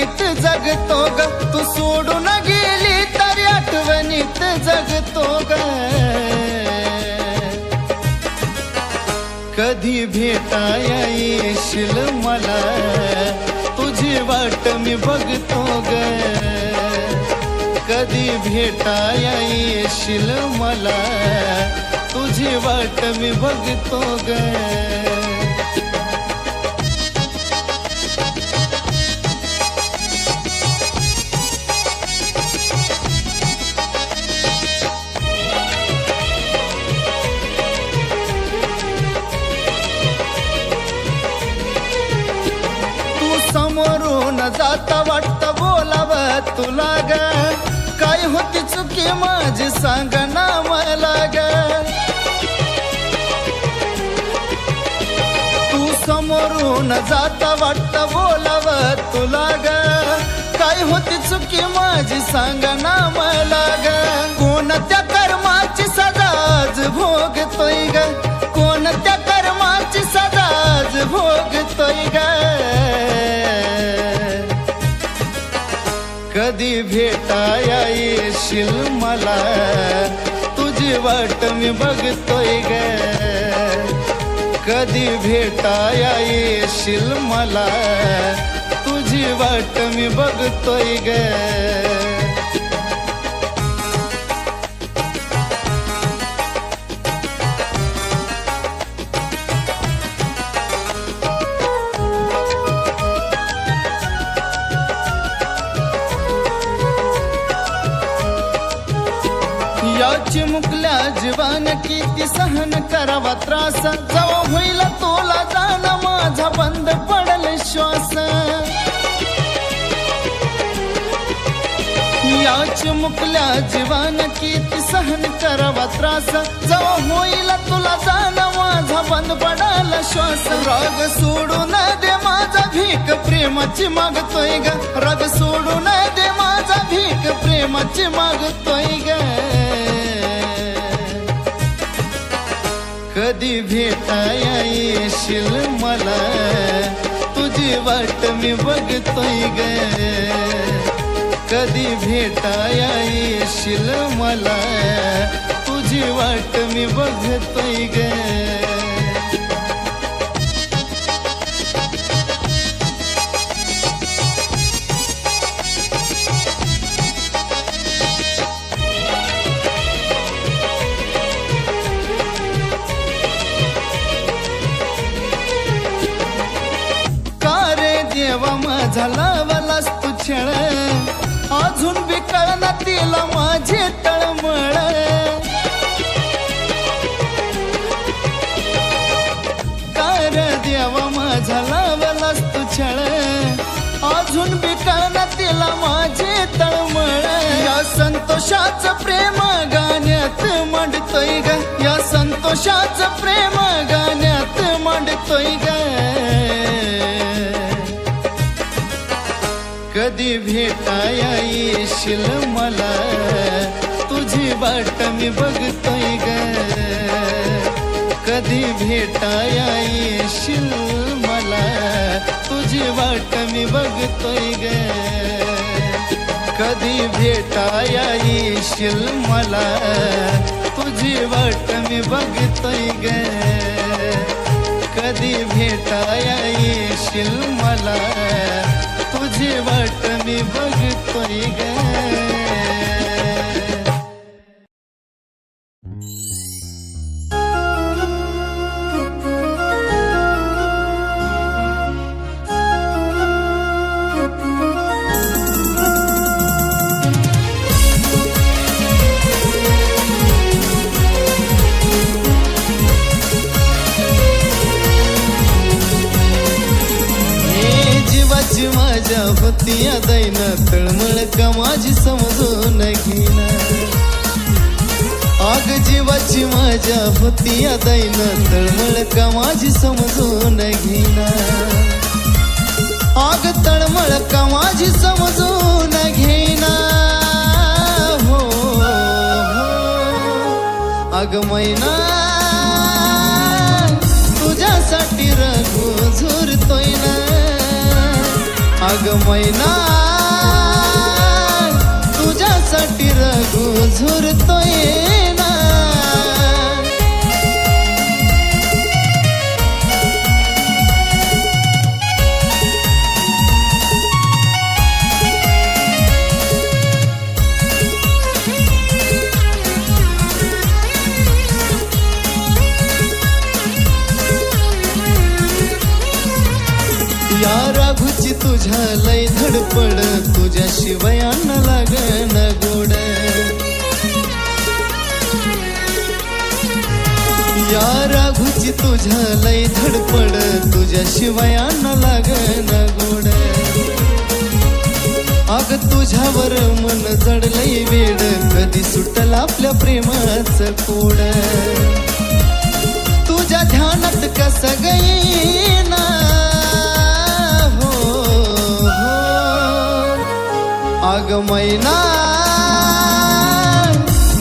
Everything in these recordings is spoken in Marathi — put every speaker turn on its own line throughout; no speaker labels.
आठवणीत जगतो ग, तू सोडून गेली तरी आठवणीत जगतो ग. कधी भेटाया येशील मला, तुझी वाट मी बघतो ग. कधी भेटाया येशील मला, तुझी वाट मी बघतो ग. समोरून जाता वाटत बोलावं तुला ग, काय होती चुकी माझी सांग ना मला ग. तू समोरून जाता वाटत बोलावं तुला ग, काय होती चुकी माझी सांग ना मला ग. कोणत्या कर्माची सजाज भोगतोय ग, कोणत्या कर्माची सजाज भोगतोय ग. कधी भेटाया येशील मला, तुझी वाट मी बघतोय ग. कधी भेटाया येशील मला, तुझी वाट मी बघतोय ग. याची मुकल्या जीवन किती सहन करावा त्रास, जवा होईल तोला जाण माझा बंद पडल श्वास. याची मुकल्या जीवन किती सहन करावा त्रास, जवा होईल तुला जाण माझा बंद पडल श्वास. राग सोडून दे माझा भीक प्रेमाची मागतोय ग, राग सोडून दे माझा भीक प्रेमाची मागतोय ग. कधी भेटाया येशील मला, तुझी वाट मी बघतोय ग. कधी भेटाया येशील मला, तुझी वाट मी बघतोय ग. देवा माझा लावलास तू छळ, अजून बी कळना तिला माझे तळमळ. कार देवा माझा लावलास तू छळ, अजून बी कळना तिला माझे तळमळ. या संतोषाचं प्रेम गाण्यात मांडतोय ग, या संतोषाचं प्रेम गाण्यात मांडतोय ग. कधी भेटाया येशील मला, तुझी वाट मी बघतोय ग. कधी भेटाया येशील मला, तुझी वाट मी बघतोय ग. कधी भेटाया येशील मला, तुझी वाट मी बघतोय ग. कधी भेटाया येशील मला, तुझी वाट मी बघतोय ग. माझ्या होती या दैन तळमळ का माझी समजून घेना. आग जीवाची माझ्या होती या दैन तळमळ का माझी समजून घेना. आग तळमळ का माझी समजून घेना. हो आग मैना तुझ्यासाठी रघु झुरतोय ना. अग मैना तुझ्यासाठी रघु झुरतोय ना. या राघूची तुझ्या लय धडपड तुझ्याशिवाय अन्न लागन गोड. या राघूची तुझ्या लय धडपड तुझ्याशिवाय अन्न लागन गोड. अग तुझ्यावर मन जडलंय वेड कधी सुटल आपल्या प्रेमाचं कोड. तुझ्या ध्यानात कसं गईना अग मैना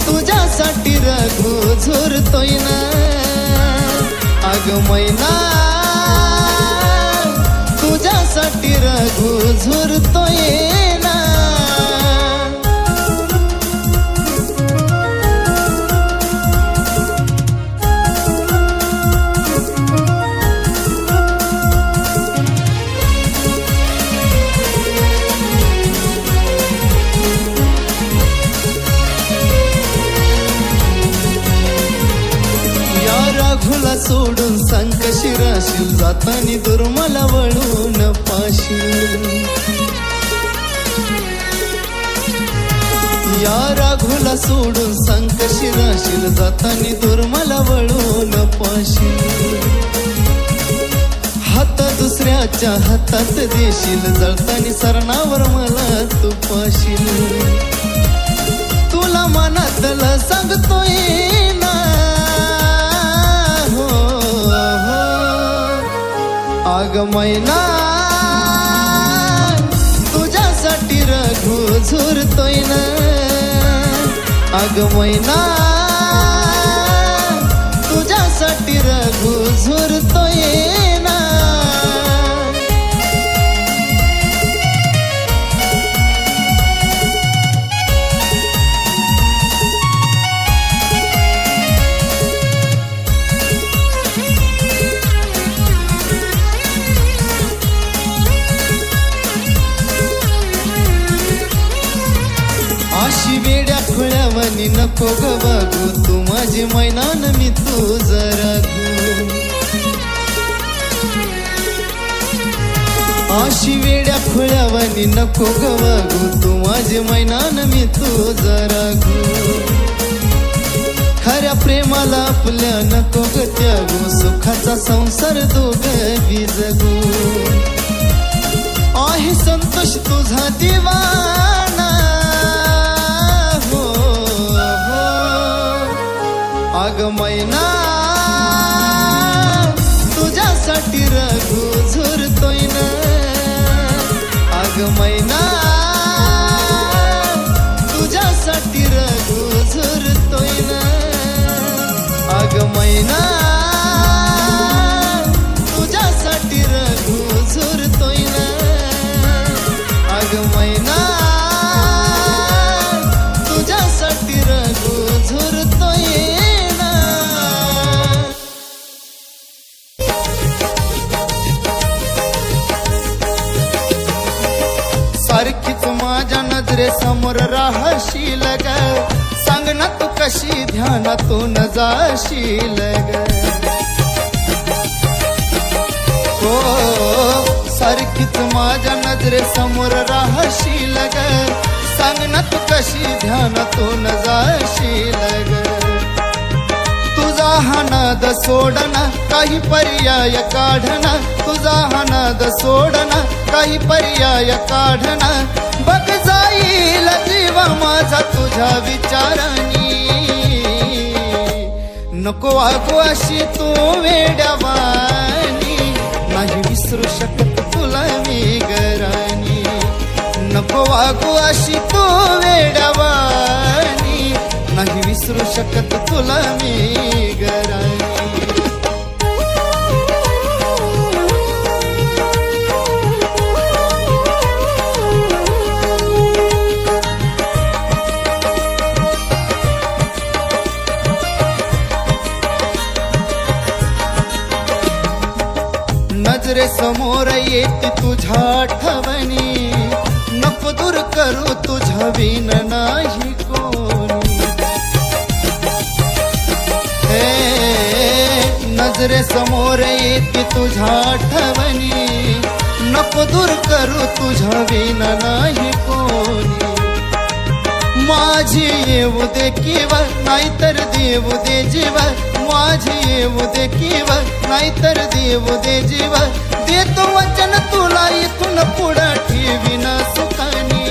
तुझ्यासाठी रघु झुरतोय ना. अग मैना तुझ्यासाठी रघु झुरतोय ना. राघुला सोडून सांग कशी राशील जातानी दुर्मला वळून पाशील. या राघुला सोडून सांग कशी राशील जातानी दुर्मला वळून पाशील. हात दुसऱ्याच्या हातात देशील जळतानी सरणावर मला तू पाशील. तुला मनातलं सांगतोय ना अग मैना तुझ्यासाठी रघु झुरतोय ना. अग मैना तुझ्यासाठी रघु झुरतोय ना. अशी वेड्या खुळ्यावानी नको ग वागू तू माझी मैनान मी तुझं राघू. अशी वेड्या खुळ्यावानी नको ग वागू तू माझी मैनान मी तुझं राघू. खऱ्या प्रेमाला आपल्या नको ग त्यागू सुखाचा संसार दोघं जगू. आहे संतोष तुझा दिवाना अग मैना तुझ्यासाठी रघु झुरतोय ना. अग मैना तुझ्यासाठी रघु झुरतोय ना. अग मैना तुझ्यासाठी रघु झुरतोय ना. अग मैना तुझ्यासाठी रघु झुरतोय. सारखीच माझ्या नजरे समोर राहशील ग सांग ना तू कशी ध्यानातून जाशील ग. हो सारखीच माझ्या नजरे समोर राहशील ग सांग ना तू कशी ध्यानातून जाशील ग. तुझा हा नाद सोडना काही पर्याय काढना. तुझा हा नाद सोडना काही पर्याय काढना. बघ जाईल जीवा माझा तुझ्या विचारांनी. नको वागू अशी तू वेड्यावानी नाही विसरू शकत तुला मी गरानी. नको वागू अशी तू वेड्यावानी नाही विसरू शकत तुला मी गरानी. नजरे समोर येते तुझ्या आठवणी, नको दूर करू तुझ्या विन नाही कोणी. नजरे समोर येते तुझ्या आठवणी, नको दूर करू तुझ्या विन नाही कोणी. माझी येऊ दे किंवा नाहीतर देऊ दे जीव, माझी येऊ दे किंवा नाहीतर देऊ दे जीव. देतो वचन तुला इथून पुढं ठेवीन सुखानी.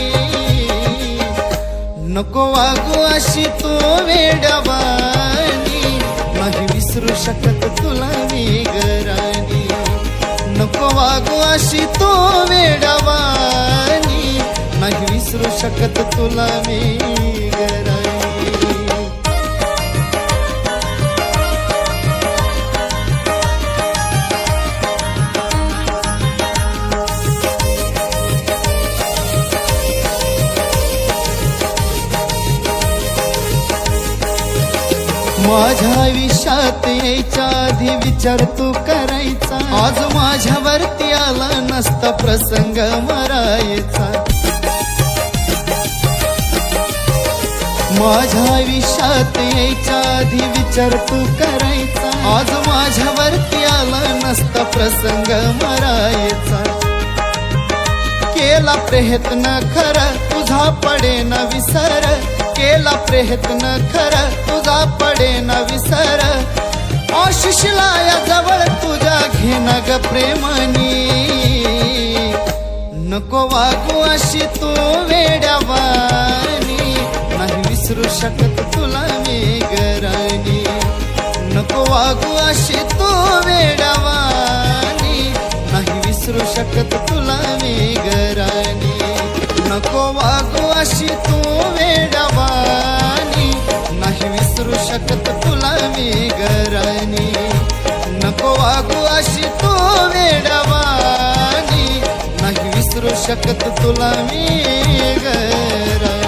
नको वागू अशी तू वेडवानी, नाही विसरू शकत तुला मी गरानी. नको वागू अशी तू वेडवानी, नाही विसरू शकत तुला मी गरानी. माझ्या आयुष्यात यायच्या आधी विचार तू करायचा, आज माझ्यावरती आला नसता प्रसंग मरायचा. माझ्या आयुष्यात यायच्या आधी विचार तू करायचा, आज माझ्यावरती आला नसता प्रसंग मरायचा. केला प्रयत्न खरा तुझा पडे ना विसर, केला प्रयत्न खरा तुझा पडे ना विसर. आशिषला या जवळ तुझ्या घेन ग प्रेमानी. नको वागू अशी तू वेड्यावानी, नाही विसरू शकत तुला मी गरानी. नको वागू अशी तू वेड्यावानी, नाही विसरू शकत तुला मी गरानी. नको वागू अशी तू वेडवानी, नाही विसरू शकत तुला मी गरानी. नको वागू अशी तू वेडवानी, नाही विसरू शकत तुला मी गरानी.